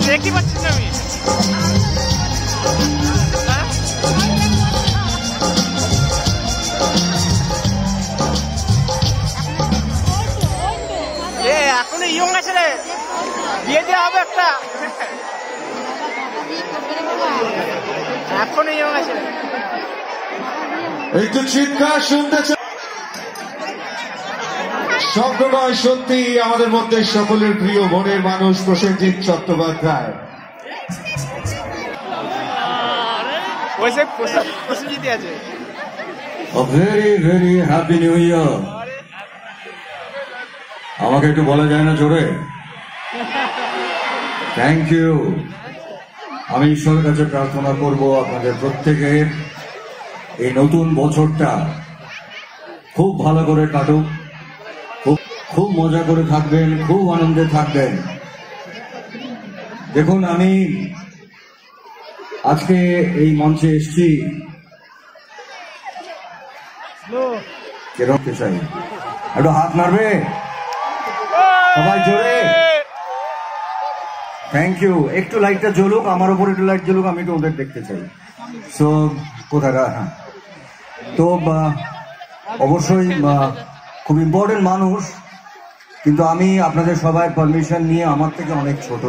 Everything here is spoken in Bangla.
দেখতে পাচ্ছি না আমি। এখনো ইয়ং আছে রে, বিয়ে দেওয়া হবে একটা। এখনো ইয়ং আছে। একটু চিৎকার শুনতে চাই। শব্দ নয়, সত্যি আমাদের মধ্যে সকলের প্রিয় মনের মানুষ Prosenjit Chattopadhyay. Very very happy new year. আমাকে একটু বলা যায় না জোরে? Thank you. আমি ঈশ্বরের কাছে প্রার্থনা করব আপনাদের প্রত্যেকের এই নতুন বছরটা খুব ভালো করে কাটুক, খুব মজা করে থাকবেন, খুব আনন্দে থাকবেন। দেখুন, আমি আজকে এই মঞ্চে এসেছি কেরমতে চাই। একটু হাত মারবে সবাই জোরে। Thank you. একটু লাইটটা জ্বলুক, আমার উপর একটু লাইট জ্বলুক, আমি একটু ওদের দেখতে চাই। সো কোথায়? হ্যাঁ, তো অবশ্যই খুব ইম্পর্টেন্ট মানুষ, কিন্তু আমি আপনাদের সবাই পারমিশন নিয়ে আমার থেকে অনেক ছোট